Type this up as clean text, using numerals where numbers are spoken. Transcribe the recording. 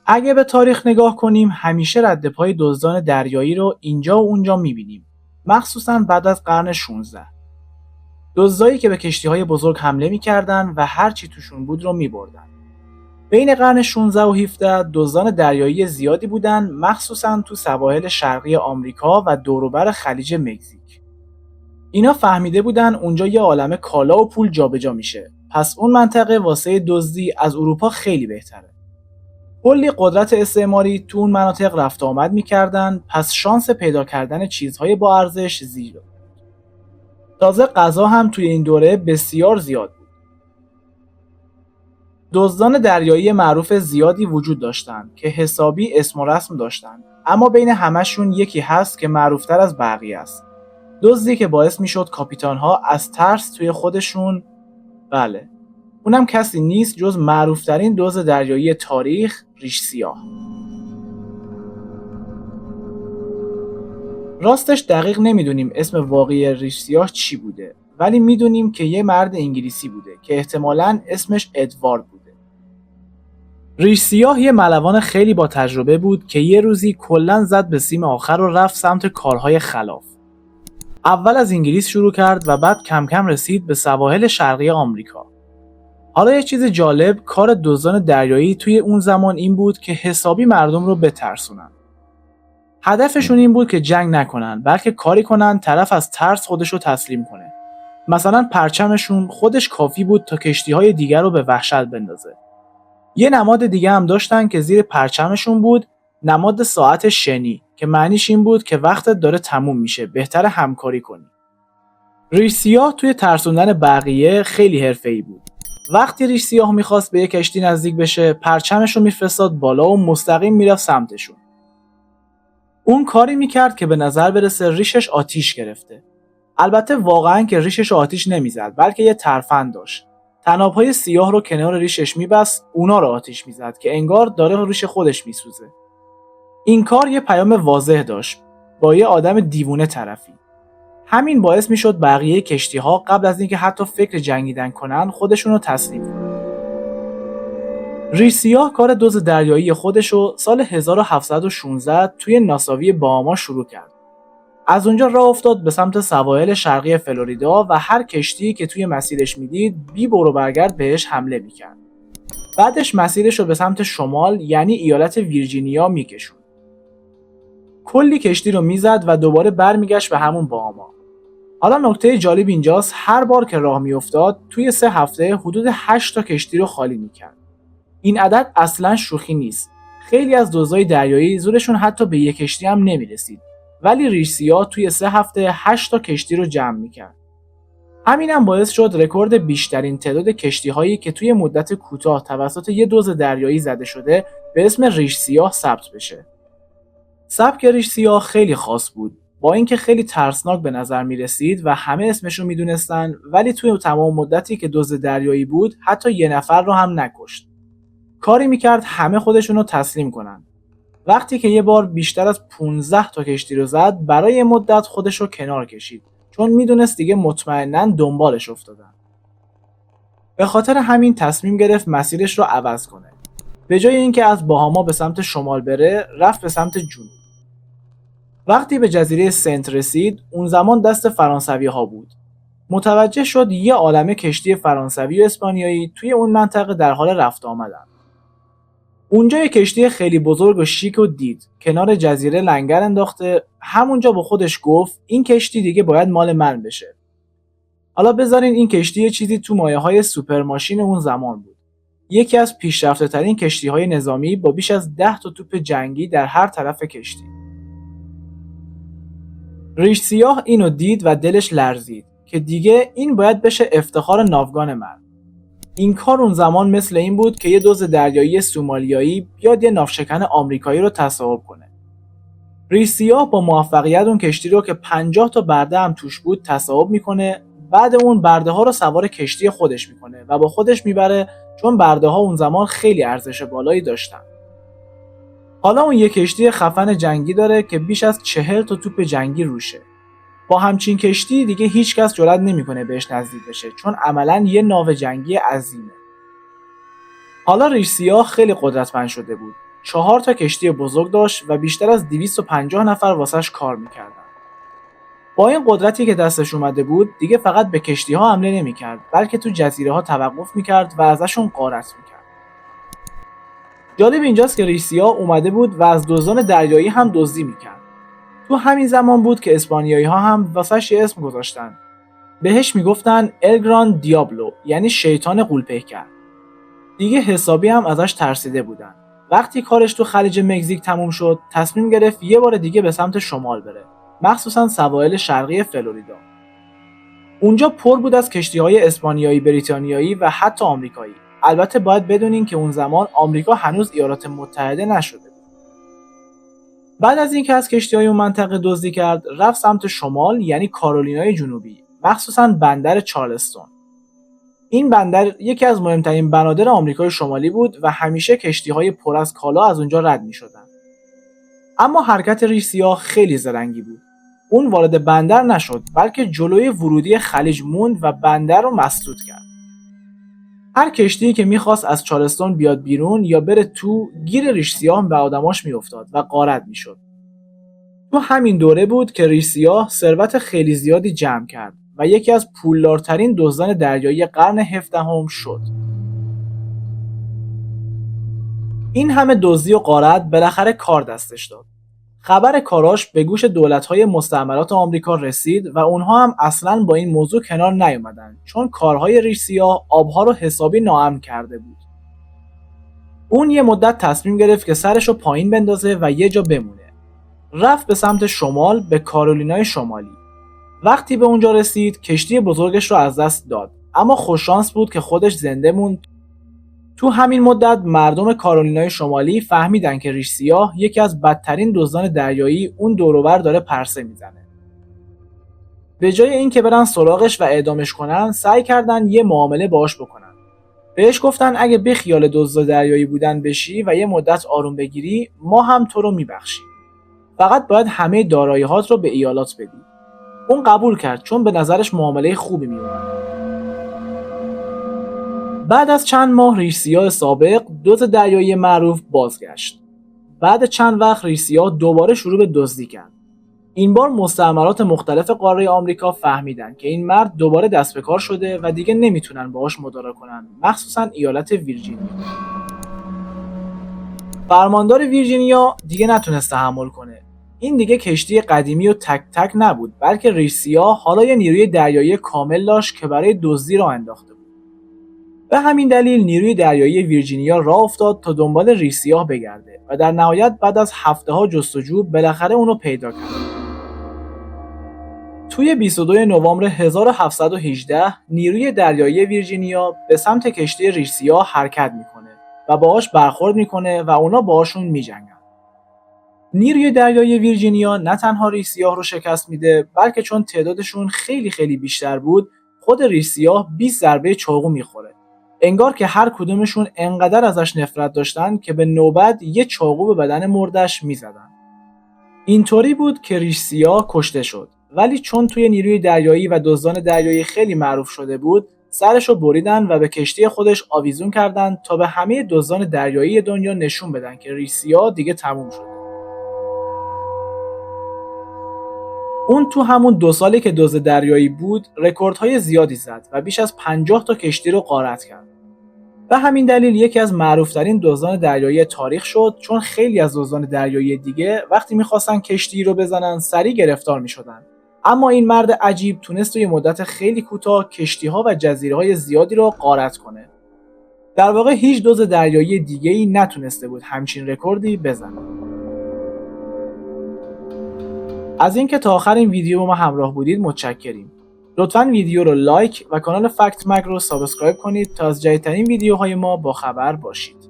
اگه به تاریخ نگاه کنیم همیشه رد پای دزدان دریایی رو اینجا و اونجا میبینیم، مخصوصاً بعد از قرن 16. دزدایی که به کشتی‌های بزرگ حمله می‌کردن و هر چی توشون بود رو می‌بردن. بین قرن 16 و 17 دزدان دریایی زیادی بودن، مخصوصاً تو سواحل شرقی آمریکا و دور و بر خلیج مکزیک. اینا فهمیده بودن اونجا یه عالمه کالا و پول جابجا میشه. پس اون منطقه واسه دزدی از اروپا خیلی بهتره. کلی قدرت استعماری تو اون مناطق رفت و آمد می‌کردن، پس شانس پیدا کردن چیزهای با ارزش زیاد. تازه غذا هم توی این دوره بسیار زیاد بود. دزدان دریایی معروف زیادی وجود داشتن که حسابی اسم و رسم داشتن، اما بین همشون یکی هست که معروفتر از بقیه است. دزدی که باعث میشد کاپیتان‌ها از ترس توی خودشون، بله، اونم کسی نیست جز معروفترین دزد دریایی تاریخ، ریش سیاه. راستش دقیق نمیدونیم اسم واقعی ریش سیاه چی بوده، ولی میدونیم که یه مرد انگلیسی بوده که احتمالاً اسمش ادوارد بوده. ریش سیاه یه ملوان خیلی با تجربه بود که یه روزی کلاً زد به سیم آخر و رفت سمت کارهای خلاف. اول از انگلیس شروع کرد و بعد کم کم رسید به سواحل شرقی آمریکا. حالا یه چیز جالب، کار دزدان دریایی توی اون زمان این بود که حسابی مردم رو بترسونن. هدفشون این بود که جنگ نکنن، بلکه کاری کنن طرف از ترس خودشو تسلیم کنه. مثلا پرچمشون خودش کافی بود تا کشتی‌های دیگر رو به وحشت بندازه. یه نماد دیگه هم داشتن که زیر پرچمشون بود، نماد ساعت شنی، که معنیش این بود که وقتت داره تموم میشه، بهتره همکاری کنی. ریش سیاه توی ترسوندن بقیه خیلی حرفه‌ای بود. وقتی ریش سیاه میخواست به یه کشتی نزدیک بشه، پرچمش رو میفرستاد بالا و مستقیم میرفت سمتشون. اون کاری میکرد که به نظر برسه ریشش آتیش گرفته. البته واقعاً که ریشش آتیش نمیزد، بلکه یه ترفند داشت. طناب‌های سیاه رو کنار ریشش میبست، اونا رو آتیش میزد که انگار داره ریش خودش میسوزه. این کار یه پیام واضح داشت، با یه آدم دیوونه طرفی. همین باعث میشد بقیه کشتی‌ها قبل از اینکه حتی فکر جنگیدن کنن خودشون رو تسلیم کنن. ریش سیاه کار دزد دریایی خودشو سال 1716 توی ناساوی باهاما شروع کرد. از اونجا راه افتاد به سمت سواحل شرقی فلوریدا و هر کشتی که توی مسیرش میدید بی برو برگرد بهش حمله میکرد. بعدش مسیرش رو به سمت شمال یعنی ایالت ویرجینیا میکشوند. کلی کشتی رو میزد و دوباره برمیگشت به همون باهاما. حالا نکته جالب اینجاست، هر بار که راه میافتاد توی 3 هفته حدود 8 تا کشتی رو خالی میکرد. این عدد اصلاً شوخی نیست. خیلی از دزدای دریایی زورشون حتی به یک کشتی هم نمیرسید. ولی ریش سیاه توی 3 هفته 8 تا کشتی رو جمع میکرد. همینم باعث شد رکورد بیشترین تعداد کشتی‌هایی که توی مدت کوتاه توسط یه دزد دریایی زده شده به اسم ریش سیاه ثبت بشه. سبک ریش سیاه خیلی خاص بود. با اینکه خیلی ترسناک به نظر میرسید و همه اسمش رو میدونستن، ولی توی تمام مدتی که دزد دریایی بود حتی یه نفر رو هم نکشت. کاری میکرد همه خودشون رو تسلیم کنن. وقتی که یه بار بیشتر از 15 تا کشتی رو زد، برای مدت خودش رو کنار کشید، چون میدونست دیگه مطمئناً دنبالش افتادن. به خاطر همین تصمیم گرفت مسیرش رو عوض کنه. به جای اینکه از باهاما به سمت شمال بره، رفت به سمت جنوب. وقتی به جزیره سنت رسید، اون زمان دست فرانسوی‌ها بود. متوجه شد یه عالمه کشتی فرانسوی و اسپانیایی توی اون منطقه در حال رفت آمدن. اونجا یه کشتی خیلی بزرگ و شیک و دید. کنار جزیره لنگر انداخته، همونجا با خودش گفت این کشتی دیگه باید مال من بشه. حالا بذارین این کشتی یه چیزی تو مایه‌های سوپر ماشین اون زمان بود. یکی از پیشرفته‌ترین کشتی‌های نظامی با بیش از 10 تا توپ جنگی در هر طرف کشتی. ریش سیاه اینو دید و دلش لرزید که دیگه این باید بشه افتخار ناوگان من. این کار اون زمان مثل این بود که یه دزد دریایی سومالیایی بیاد یه ناوشکن آمریکایی رو تصاحب کنه. ریش سیاه با موفقیت اون کشتی رو که 50 تا برده هم توش بود تصاحب میکنه. بعد اون برده ها رو سوار کشتی خودش میکنه و با خودش میبره، چون برده ها اون زمان خیلی ارزش بالایی داشتن. حالا اون یه کشتی خفن جنگی داره که بیش از 40 تا توپ جنگی روشه. با همچین کشتی دیگه هیچ کس جرئت نمیکنه بهش نزدیک بشه، چون عملاً یه ناو جنگی عظیمه. حالا ریش سیاه خیلی قدرتمند شده بود. 4 تا کشتی بزرگ داشت و بیشتر از 250 نفر واسش کار میکردن. با این قدرتی که دستش اومده بود دیگه فقط به کشتی‌ها حمله نمی‌کرد، بلکه تو جزیره‌ها توقف می‌کرد و ازشون غارت می‌کرد. جالب اینجاست که ریسیا اومده بود و از دزدان دریایی هم دزدی می‌کرد. تو همین زمان بود که اسپانیایی‌ها هم واسش یه اسم گذاشتن. بهش میگفتن ال گران دیابلو، یعنی شیطان غول‌پیکر. دیگه حسابی هم ازش ترسیده بودن. وقتی کارش تو خلیج مکزیک تموم شد، تصمیم گرفت یه بار دیگه به سمت شمال بره، مخصوصا سواحل شرقی فلوریدا. اونجا پر بود از کشتی‌های اسپانیایی، بریتانیایی و حتی آمریکایی. البته باید بدونین که اون زمان آمریکا هنوز ایالات متحده نشده بود. بعد از اینکه از کشتی‌های اون منطقه دزدی کرد، رفت سمت شمال، یعنی کارولینای جنوبی، مخصوصا بندر چارلستون. این بندر یکی از مهمترین بنادر آمریکای شمالی بود و همیشه کشتی‌های پر از کالا از اونجا رد می‌شدن. اما حرکت ریسیا خیلی زرنگی بود. اون وارد بندر نشد، بلکه جلوی ورودی خلیج موند و بندر رو مسدود کرد. هر کشتی‌ای که می‌خواست از چارلستون بیاد بیرون یا بره تو، گیر ریش سیاه و آدماش می‌افتاد و غارت می‌شد. تو همین دوره بود که ریش سیاه ثروت خیلی زیادی جمع کرد و یکی از پولدارترین دزدان دریایی قرن 17 شد. این همه دزدی و غارت بالاخره کار دستش داد. خبر کاراش به گوش دولت‌های مستعمرات آمریکا رسید و اونها هم اصلاً با این موضوع کنار نیومدن، چون کارهای ریش سیاه آبها رو حسابی ناامن کرده بود. اون یه مدت تصمیم گرفت که سرشو پایین بندازه و یه جا بمونه. رفت به سمت شمال، به کارولینای شمالی. وقتی به اونجا رسید، کشتی بزرگش رو از دست داد، اما خوششانس بود که خودش زنده موند. تو همین مدت مردم کارولینای شمالی فهمیدن که ریش سیاه یکی از بدترین دزدان دریایی اون دور و بر داره پرسه میزنه. به جای اینکه برن سراغش و اعدامش کنن، سعی کردن یه معامله باهاش بکنن. بهش گفتن اگه بیخیال دزد دریایی بودن بشی و یه مدت آروم بگیری، ما هم تو رو میبخشیم. فقط باید همه دارایی‌هات رو به ایالات بدی. اون قبول کرد، چون به نظرش معامله خوبی میومد. بعد از چند ماه ریش سیاه سابق، دزد دریایی معروف بازگشت. بعد چند وقت ریش سیاه دوباره شروع به دزدی کرد. این بار مستعمرات مختلف قاره آمریکا فهمیدن که این مرد دوباره دست به کار شده و دیگه نمیتونن باهاش مدارا کنن، مخصوصا ایالت ویرجینیا. فرماندار ویرجینیا دیگه نتونست تحمل کنه. این دیگه کشتی قدیمی و تک تک نبود، بلکه ریش سیاه حالا یه نیروی دریایی کامل داشت که برای دزدی راه انداخته بود. به همین دلیل نیروی دریایی ویرجینیا راه افتاد تا دنبال ریش سیاه بگرده و در نهایت بعد از هفته‌ها جستجو بالاخره اونو پیدا کرد. توی 22 نوامبر 1718 نیروی دریایی ویرجینیا به سمت کشتی ریش سیاه حرکت میکنه و باهاش برخورد میکنه و اونا باهاشون میجنگن. نیروی دریایی ویرجینیا نه تنها ریش سیاه رو شکست میده، بلکه چون تعدادشون خیلی بیشتر بود، خود ریش سیاه 20 ضربه چاقو میخوره. انگار که هر کدومشون انقدر ازش نفرت داشتن که به نوبت یه چاقو به بدن مردش میزدن. اینطوری بود که ریش سیاه کشته شد، ولی چون توی نیروی دریایی و دزدان دریایی خیلی معروف شده بود، سرشو بریدن و به کشتی خودش آویزون کردن تا به همه دزدان دریایی دنیا نشون بدن که ریش سیاه دیگه تموم شده. اون تو همون 2 سالی که دزد دریایی بود، رکوردهای زیادی زد و بیش از 50 تا کشتی رو غارت کرد. به همین دلیل یکی از معروف‌ترین دزدان دریایی تاریخ شد، چون خیلی از دزدان دریایی دیگه وقتی می‌خواستن کشتی رو بزنن سریع گرفتار می‌شدن. اما این مرد عجیب تونست توی مدت خیلی کوتاه کشتی‌ها و جزیره‌های زیادی رو غارت کنه. در واقع هیچ دزد دریایی دیگه‌ای نتونسته بود همچین رکوردی بزنه. از اینکه تا آخر این ویدیو با ما همراه بودید متشکریم. لطفاً ویدیو رو لایک و کانال فکت مگ رو سابسکرایب کنید تا از جدیدترین ویدیوهای ما با خبر باشید.